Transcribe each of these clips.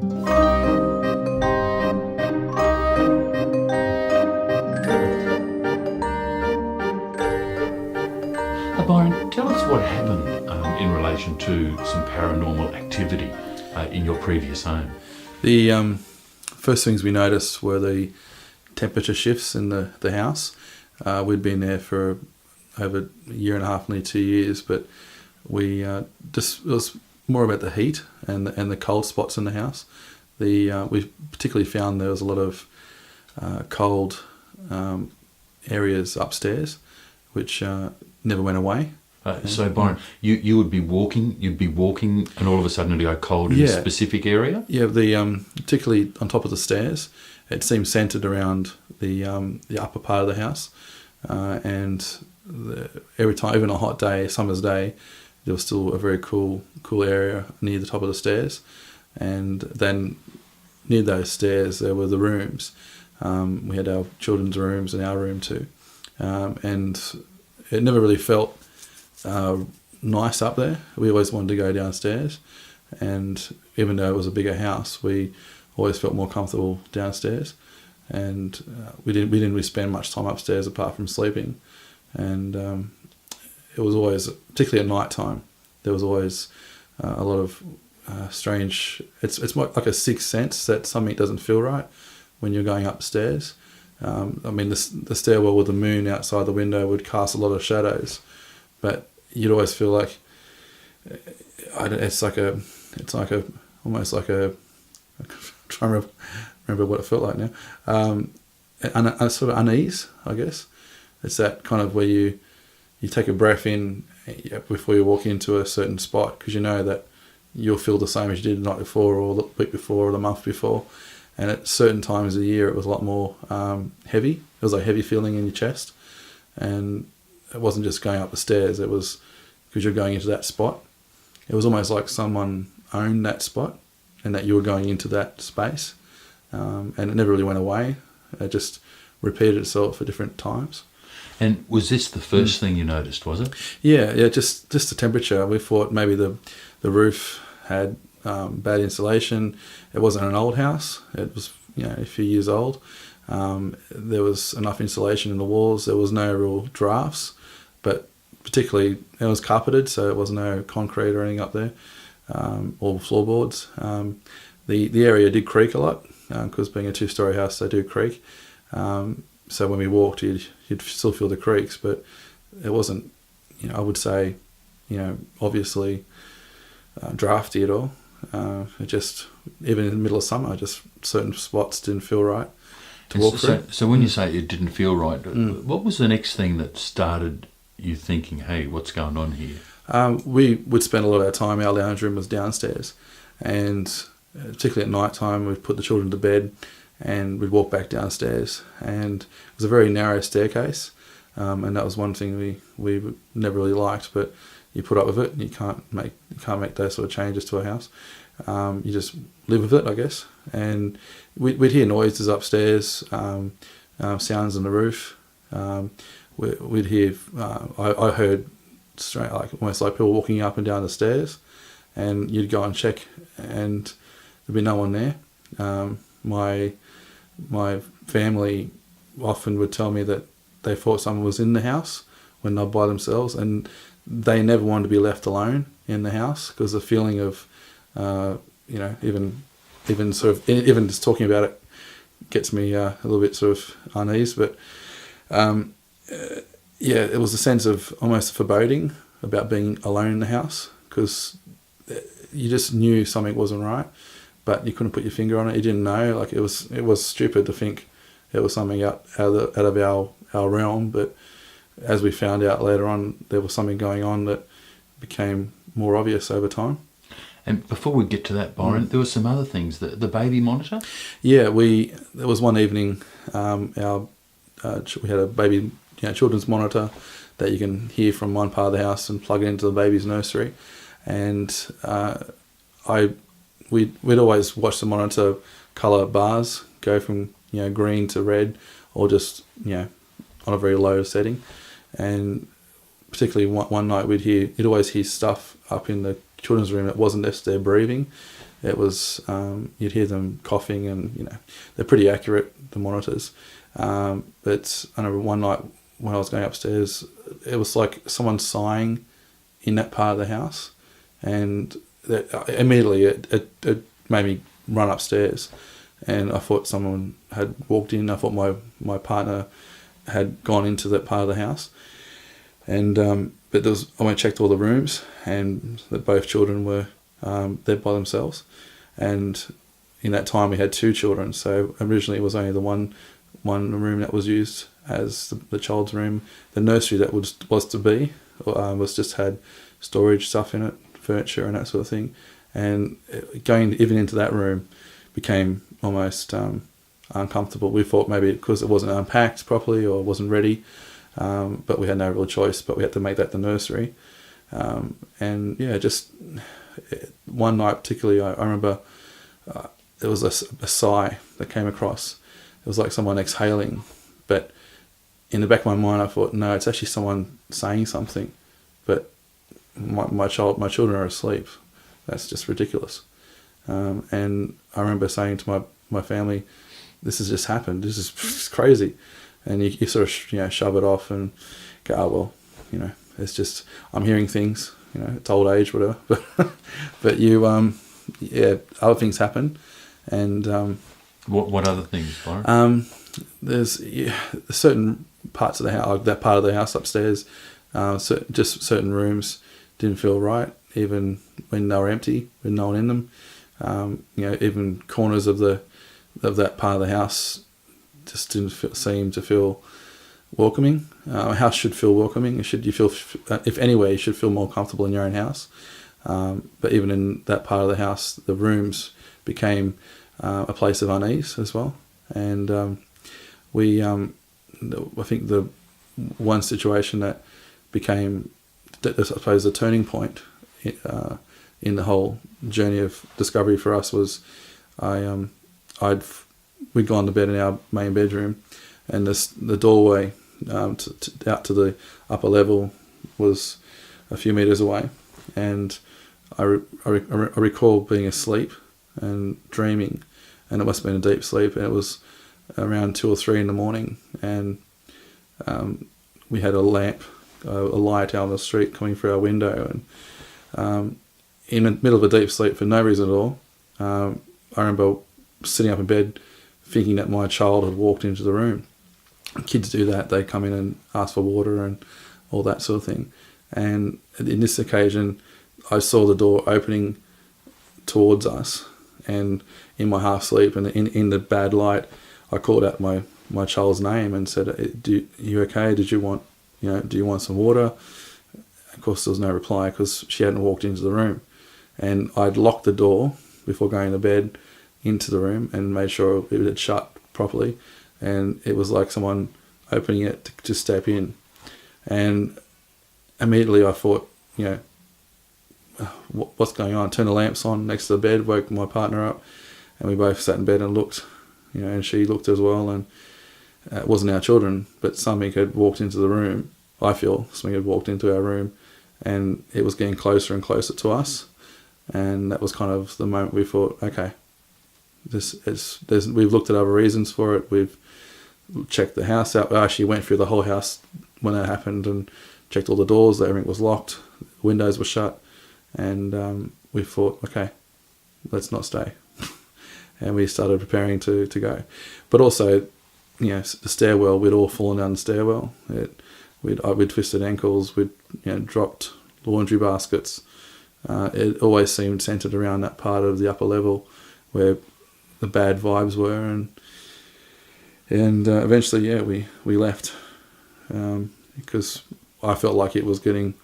Byron, tell us what happened in relation to some paranormal activity in your previous home. The first things we noticed were the temperature shifts in the house. We'd been there for over a year and a half, nearly 2 years, but we it was more about the heat and the cold spots in the house. We particularly found there was a lot of cold areas upstairs, which never went away. So Byron, you would be walking, and all of a sudden it'd go cold in a specific area? Yeah, particularly on top of the stairs. It seemed centred around the upper part of the house, and every time, even a hot day, summer's day, there was still a very cool area near the top of the stairs, and then near those stairs there were the rooms. We had our children's rooms and our room too, and it never really felt nice up there. We always wanted to go downstairs, and even though it was a bigger house, we always felt more comfortable downstairs, and we didn't really spend much time upstairs apart from sleeping. And it was always, particularly at night time, there was always a lot of strange. It's more like a sixth sense that something doesn't feel right when you're going upstairs. I mean, the stairwell with the moon outside the window would cast a lot of shadows, but you'd always feel like it's almost like a. I'm trying to remember what it felt like now. A sort of unease, I guess. It's that kind of where you take a breath in before you walk into a certain spot, because you know that you'll feel the same as you did the night before or the week before or the month before. And at certain times of the year, it was a lot more heavy. It was like heavy feeling in your chest. And it wasn't just going up the stairs. It was because you're going into that spot. It was almost like someone owned that spot and that you were going into that space. And it never really went away. It just repeated itself at different times. And was this the first thing you noticed, was it? Yeah, just the temperature. We thought maybe the roof had bad insulation. It wasn't an old house. It was a few years old. There was enough insulation in the walls. There was no real drafts, but particularly it was carpeted, so there was no concrete or anything up there, or floorboards. The area did creak a lot because being a 2-story house, they do creak. So when we walked, you'd still feel the creaks, but it wasn't, I would say, obviously drafty at all. It just, even in the middle of summer, just certain spots didn't feel right to walk through. So when you say it didn't feel right, what was the next thing that started you thinking, hey, what's going on here? We would spend a lot of our time, our lounge room was downstairs, and particularly at night time, we'd put the children to bed and we'd walk back downstairs, and it was a very narrow staircase, and that was one thing we never really liked, but you put up with it. You can't make those sort of changes to a house. You just live with it, I guess. And we'd hear noises upstairs, sounds on the roof. We'd hear. I heard straight, like almost like people walking up and down the stairs, and you'd go and check, and there'd be no one there. My family often would tell me that they thought someone was in the house when they're by themselves, and they never wanted to be left alone in the house, because the feeling of, even just talking about it gets me a little bit sort of uneasy. But it was a sense of almost foreboding about being alone in the house, because you just knew something wasn't right, but you couldn't put your finger on it. You didn't know. Like it was stupid to think it was something out of our realm, but as we found out later on, there was something going on that became more obvious over time. And before we get to that, Byron, there were some other things. The baby monitor? Yeah, there was one evening, we had a baby children's monitor that you can hear from one part of the house and plug it into the baby's nursery. And we'd always watch the monitor colour bars go from green to red, or just on a very low setting. And particularly one night you'd always hear stuff up in the children's room that wasn't just their breathing, it was you'd hear them coughing, and they're pretty accurate, the monitors. But I remember one night when I was going upstairs, it was like someone sighing in that part of the house, and immediately it made me run upstairs, and I thought someone had walked in. I thought my partner had gone into that part of the house, and but I went and checked all the rooms, and that both children were there by themselves, and in that time we had 2 children. So originally it was only the one room that was used as the child's room. The nursery that was to be was just had storage stuff in it, furniture and that sort of thing. And going even into that room became almost uncomfortable. We thought maybe because it wasn't unpacked properly or wasn't ready, but we had no real choice. But we had to make that the nursery. And yeah, just one night particularly, I remember there was a sigh that came across. It was like someone exhaling, but in the back of my mind I thought, no, it's actually someone saying something, but my children are asleep. That's just ridiculous. And I remember saying to my family, this has just happened, this is crazy. And you sort of shove it off and go, oh well, it's just, I'm hearing things, it's old age, whatever. But you other things happen. And what other things, Byron? There's certain parts of the house, like that part of the house upstairs, just certain rooms didn't feel right, even when they were empty, with no one in them. Even corners of that part of the house just didn't seem to feel welcoming. A house should feel welcoming. You feel, if anywhere, you should feel more comfortable in your own house. But even in that part of the house, the rooms became a place of unease as well. And I think the one situation that became, I suppose, the turning point in the whole journey of discovery for us was we'd gone to bed in our main bedroom, and the doorway out to the upper level was a few meters away, and I recall being asleep and dreaming, and it must have been a deep sleep, and it was around 2 or 3 in the morning, and we had a lamp, a light out on the street coming through our window, and in the middle of a deep sleep for no reason at all, I remember sitting up in bed thinking that my child had walked into the room. Kids do that, they come in and ask for water and all that sort of thing. And in this occasion, I saw the door opening towards us, and in my half sleep and in the bad light, I called out my child's name and said, "Are you okay? Do you want some water?" Of course, there was no reply because she hadn't walked into the room. And I'd locked the door before going to bed into the room and made sure it had shut properly. And it was like someone opening it to step in. And immediately I thought, what's going on? Turned the lamps on next to the bed, woke my partner up, and we both sat in bed and looked, and she looked as well. And it wasn't our children, but something had walked into the room. I feel something had walked into our room, and it was getting closer and closer to us. And that was kind of the moment we thought, okay, we've looked at other reasons for it. We've checked the house out. We actually went through the whole house when that happened and checked all the doors. Everything was locked, windows were shut, and we thought, okay, let's not stay. And we started preparing to go. But also, the stairwell, we'd all fallen down the stairwell. We'd twisted ankles, we'd dropped laundry baskets. It always seemed centered around that part of the upper level where the bad vibes were, and eventually, we left because I felt like it was getting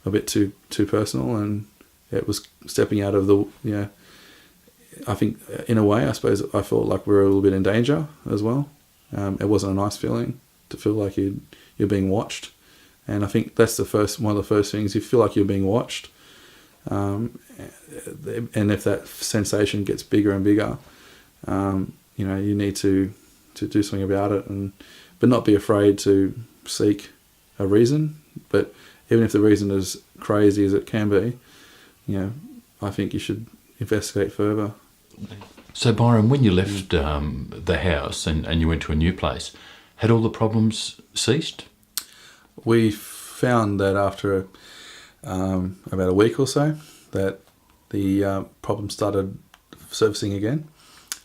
a bit too personal, and it was stepping out of the. I think in a way, I suppose I felt like we were a little bit in danger as well. It wasn't a nice feeling to feel like you're being watched, and I think that's one of the first things. You feel like you're being watched. And if that sensation gets bigger and bigger, you need to do something about it, but not be afraid to seek a reason. But even if the reason is crazy as it can be, I think you should investigate further. So, Byron, when you left the house and you went to a new place, had all the problems ceased? We found that after about a week or so, that the problem started surfacing again,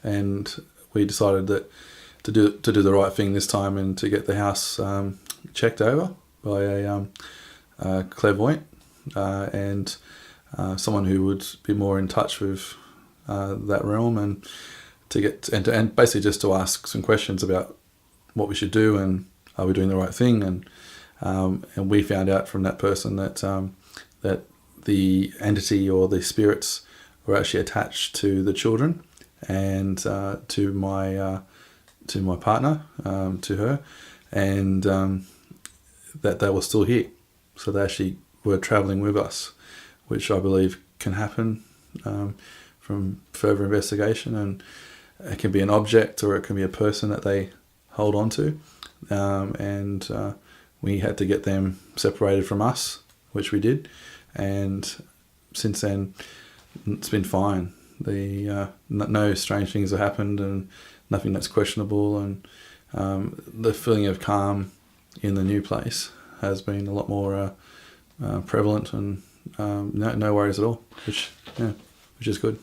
and we decided that to do the right thing this time and to get the house checked over by a clairvoyant and someone who would be more in touch with that realm, and and basically just to ask some questions about what we should do and are we doing the right thing, and we found out from that person that that the entity or the spirits were actually attached to the children and to my partner, to her, and that they were still here. So they actually were travelling with us, which I believe can happen from further investigation, and it can be an object or it can be a person that they hold on to, and we had to get them separated from us, which we did, and since then it's been fine. No strange things have happened and nothing that's questionable, and the feeling of calm in the new place has been a lot more prevalent, and no worries at all, which is good.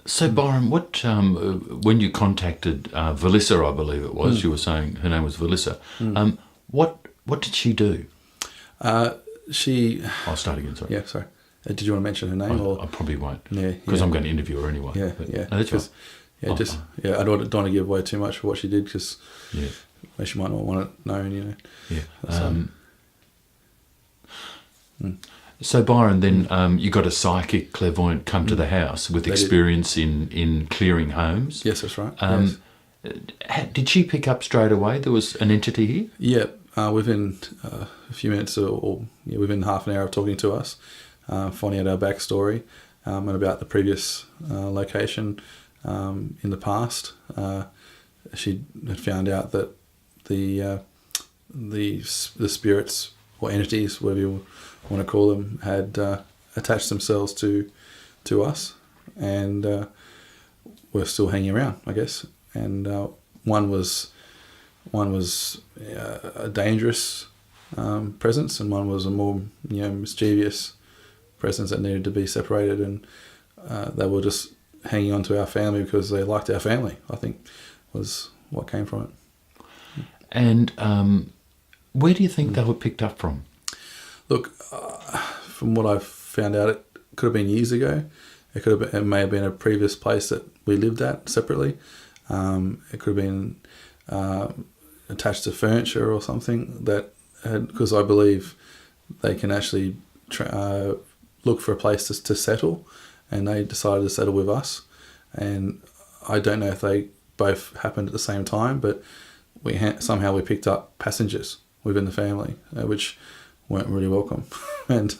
So, Byron, what when you contacted Valissa, I believe it was, you were saying her name was Valissa. What did she do? I'll start again. Sorry. Yeah, sorry. Did you want to mention her name? I probably won't. Yeah, because I'm going to interview her anyway. Yeah, but, yeah. No, that's right. I don't want to give away too much for what she did, because she might not want it known. Yeah. So, Byron, then you got a psychic clairvoyant come to the house with experience in clearing homes. Yes, that's right. Yes. Did she pick up straight away there was an entity here? Yeah, within a few minutes or within half an hour of talking to us, finding out our backstory and about the previous location in the past. She had found out that the spirits or entities, whatever you want to call them, had attached themselves to us, and were still hanging around, I guess. And one was a dangerous presence, and one was a more mischievous presence that needed to be separated, and they were just hanging on to our family because they liked our family, I think, was what came from it. And where do you think they were picked up from? Look, from what I've found out, it could have been years ago. It may have been a previous place that we lived at separately. It could have been attached to furniture or something because I believe they can actually look for a place to settle, and they decided to settle with us. And I don't know if they both happened at the same time, but somehow we picked up passengers within the family, which weren't really welcome, and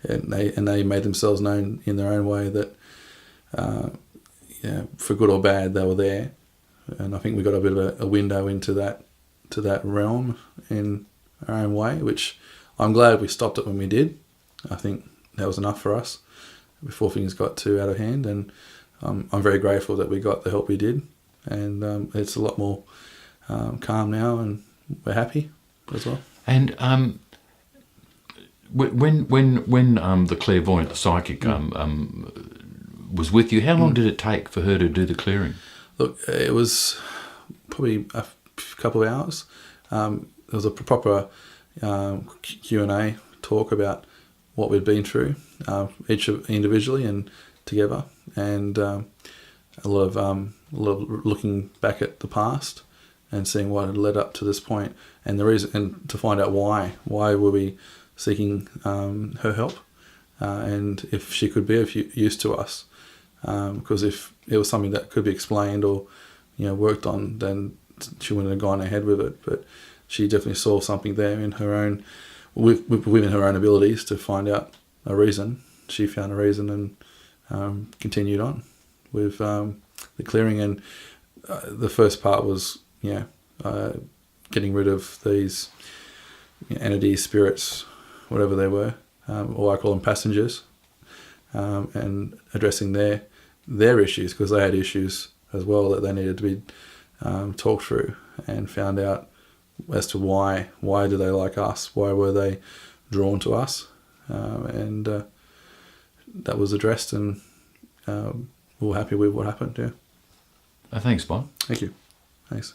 they made themselves known in their own way that for good or bad they were there, and I think we got a bit of a window into that realm in our own way, which I'm glad we stopped it when we did. I think that was enough for us before things got too out of hand, and I'm very grateful that we got the help we did, and it's a lot more calm now, and we're happy as well. And when the clairvoyant, the psychic, was with you, how long did it take for her to do the clearing? Look, it was probably a couple of hours. There was a proper Q&A talk about what we'd been through, each individually and together, and a lot of looking back at the past and seeing what had led up to this point, and the reason, and to find out why were we seeking her help, and if she could be of use to us, because if it was something that could be explained or worked on, then she wouldn't have gone ahead with it. But she definitely saw something there in her own, within her own abilities to find out a reason. She found a reason and continued on with the clearing. And the first part was getting rid of these entities, spirits, whatever they were, or I call them passengers, and addressing their issues, because they had issues as well that they needed to be talked through, and found out as to why do they like us, why were they drawn to us, and that was addressed, and we were happy with what happened. Yeah. Thanks, Bob. Thank you. Thanks.